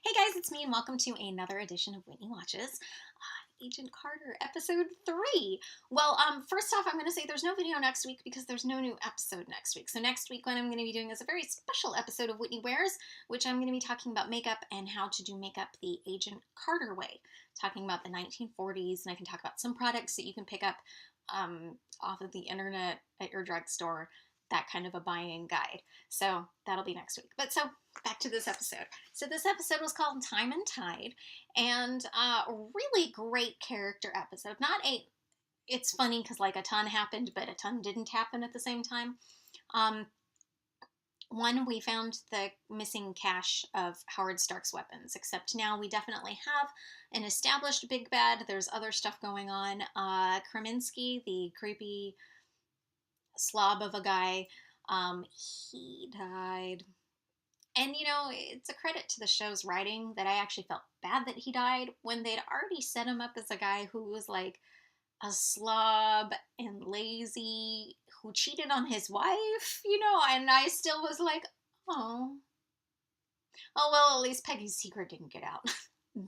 Hey guys, it's me and welcome to another edition of Whitney Watches. Agent Carter, episode 3. First off, I'm going to say there's no video next week because there's no new episode next week. So next week what I'm going to be doing is a very special episode of Whitney Wears, which I'm going to be talking about makeup and how to do makeup the Agent Carter way. Talking about the 1940s, and I can talk about some products that you can pick up off of the internet at your drugstore, that kind of a buying guide. So that'll be next week. Back to this episode. So this episode was called Time and Tide, and a really great character episode. It's funny because like a ton happened, but a ton didn't happen at the same time. One, we found the missing cache of Howard Stark's weapons, except now we definitely have an established big bad. There's other stuff going on. Kraminski, the creepy slob of a guy, he died. And, it's a credit to the show's writing that I actually felt bad that he died when they'd already set him up as a guy who was like a slob and lazy, who cheated on his wife, and I still was like, oh. Oh, well, at least Peggy's secret didn't get out.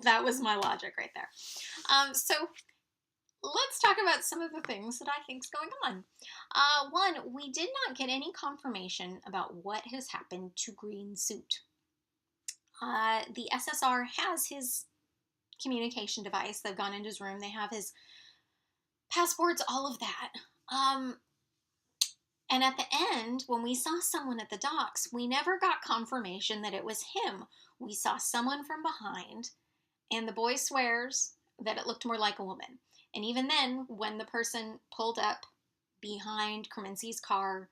That was my logic right there. So let's talk about some of the things that I think's going on. One, we did not get any confirmation about what has happened to Green Suit. The SSR has his communication device. They've gone into his room. They have his passports, all of that. And at the end, when we saw someone at the docks, we never got confirmation that it was him. We saw someone from behind, and the boy swears that it looked more like a woman. And even then, when the person pulled up behind Kraminski's car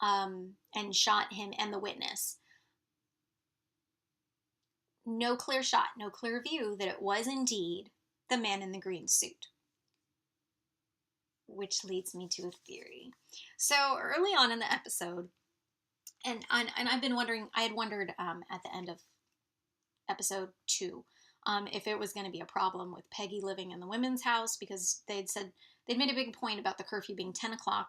and shot him and the witness, no clear shot, no clear view that it was indeed the man in the green suit. Which leads me to a theory. So early on in the episode, and I've been wondering, I had wondered at the end of episode 2, if it was going to be a problem with Peggy living in the women's house, because they'd made a big point about the curfew being 10 o'clock,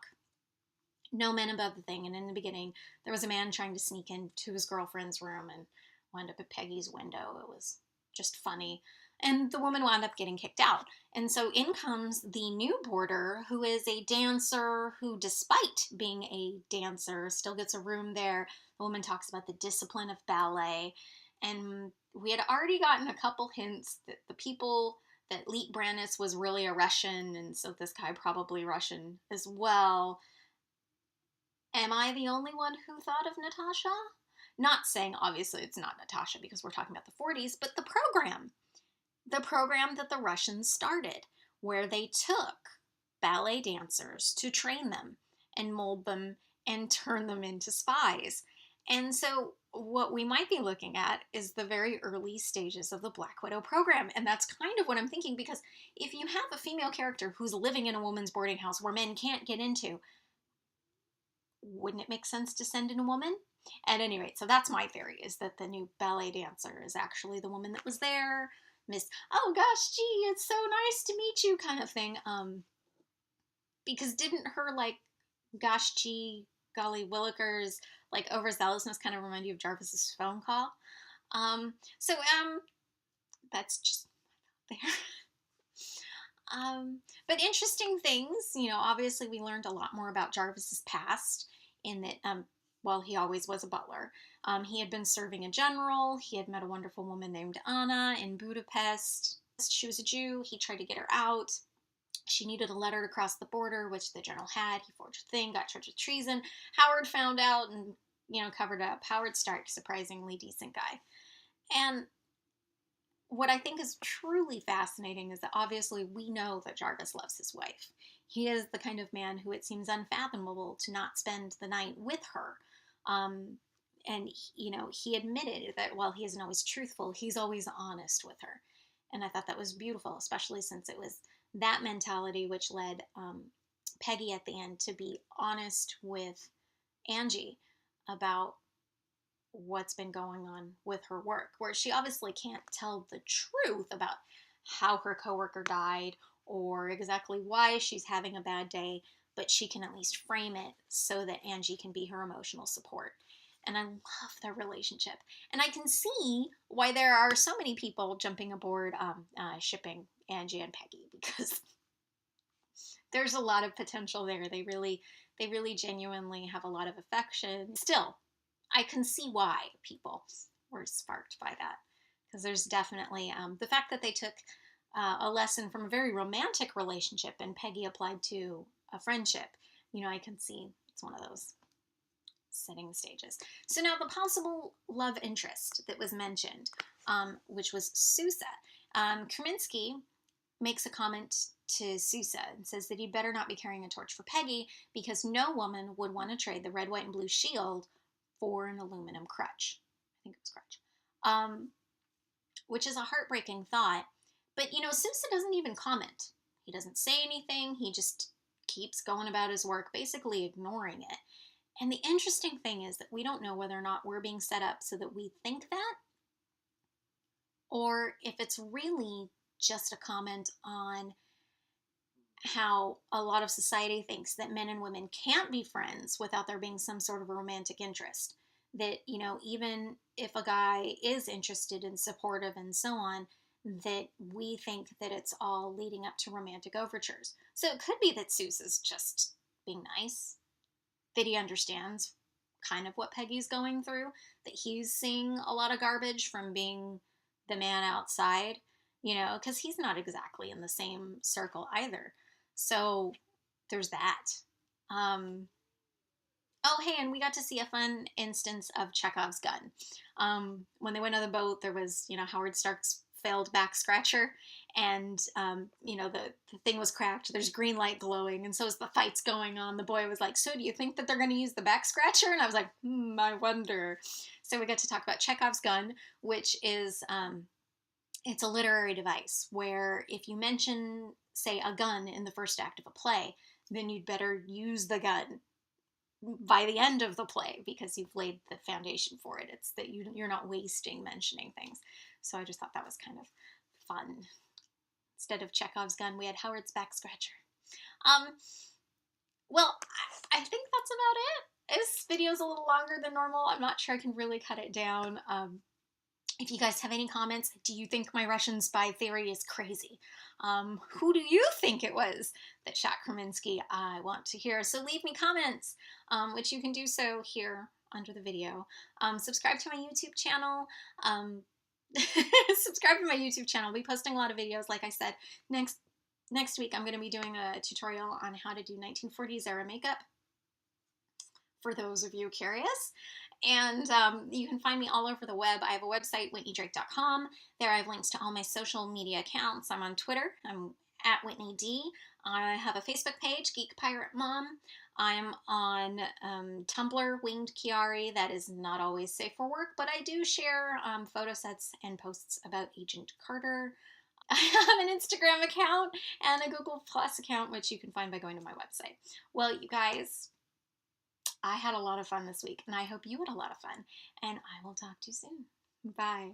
no men above the thing, and in the beginning, there was a man trying to sneak into his girlfriend's room and wound up at Peggy's window. It was just funny. And the woman wound up getting kicked out. And so in comes the new boarder, who is a dancer, who, despite being a dancer, still gets a room there. The woman talks about the discipline of ballet. And we had already gotten a couple hints that Leet Brannis was really a Russian, and so this guy probably Russian as well. Am I the only one who thought of Natasha? Not saying, obviously, it's not Natasha because we're talking about the 40s, but the program that the Russians started, where they took ballet dancers to train them and mold them and turn them into spies. And so what we might be looking at is the very early stages of the Black Widow program. And that's kind of what I'm thinking, because if you have a female character who's living in a woman's boarding house where men can't get into, wouldn't it make sense to send in a woman? At any rate, so that's my theory, is that the new ballet dancer is actually the woman that was there. Miss, oh gosh, gee, it's so nice to meet you kind of thing. Because didn't her, like, gosh, gee, golly willikers, like, overzealousness kind of remind you of Jarvis's phone call? That's just there. But interesting things, obviously we learned a lot more about Jarvis's past in that, well, he always was a butler. He had been serving a general. He had met a wonderful woman named Anna in Budapest. She was a Jew. He tried to get her out. She needed a letter to cross the border, which the general had. He forged a thing, got charged with treason. Howard found out and, covered up. Howard Stark, surprisingly decent guy. And what I think is truly fascinating is that obviously we know that Jarvis loves his wife. He is the kind of man who it seems unfathomable to not spend the night with her. And, he admitted that while he isn't always truthful, he's always honest with her. And I thought that was beautiful, especially since it was that mentality which led Peggy at the end to be honest with Angie about what's been going on with her work, where she obviously can't tell the truth about how her coworker died or exactly why she's having a bad day, but she can at least frame it so that Angie can be her emotional support. and I love their relationship. And I can see why there are so many people jumping aboard shipping Angie and Peggy, because there's a lot of potential there. They really genuinely have a lot of affection. Still, I can see why people were sparked by that, because there's definitely the fact that they took a lesson from a very romantic relationship and Peggy applied to a friendship. You know, I can see it's one of those setting the stages. So now the possible love interest that was mentioned, which was Sousa. Kerminsky makes a comment to Sousa and says that he better not be carrying a torch for Peggy, because no woman would want to trade the red, white, and blue shield for an aluminum crutch. I think it was crutch. Which is a heartbreaking thought. But, you know, Sousa doesn't even comment. He doesn't say anything. He just keeps going about his work, basically ignoring it. And the interesting thing is that we don't know whether or not we're being set up so that we think that, or if it's really just a comment on how a lot of society thinks that men and women can't be friends without there being some sort of a romantic interest. That, you know, even if a guy is interested and supportive and so on, that we think that it's all leading up to romantic overtures. So it could be that Sousa's just being nice, that he understands kind of what Peggy's going through, that he's seeing a lot of garbage from being the man outside, you know, because he's not exactly in the same circle either. So there's that. Oh, hey, and we got to see a fun instance of Chekhov's gun. When they went on the boat, there was, you know, Howard Stark's failed back scratcher, and, you know, the thing was cracked. There's green light glowing, and so as the fight's going on, the boy was like, so do you think that they're going to use the back scratcher? And I was like, I wonder. So we got to talk about Chekhov's gun, which is, it's a literary device where if you mention, say, a gun in the first act of a play, then you'd better use the gun by the end of the play, because you've laid the foundation for it. It's that you're not wasting mentioning things. So I just thought that was kind of fun. Instead of Chekhov's gun, we had Howard's back scratcher. Well, I think that's about it. This video's a little longer than normal. I'm not sure I can really cut it down. If you guys have any comments, do you think my Russian spy theory is crazy? Who do you think it was that shot Kerminsky? I want to hear. So leave me comments, which you can do so here under the video. Subscribe to my YouTube channel. Subscribe to my YouTube channel. I'll be posting a lot of videos, like I said. Next week, I'm going to be doing a tutorial on how to do 1940s era makeup, for those of you curious. And you can find me all over the web. I have a website, whitneydrake.com. There I have links to all my social media accounts. I'm on Twitter. I'm at Whitney D. I have a Facebook page, Geek Pirate Mom. I'm on Tumblr, Winged Chiari. That is not always safe for work, but I do share photo sets and posts about Agent Carter. I have an Instagram account and a Google Plus account, which you can find by going to my website. Well, you guys, I had a lot of fun this week, and I hope you had a lot of fun, and I will talk to you soon. Bye.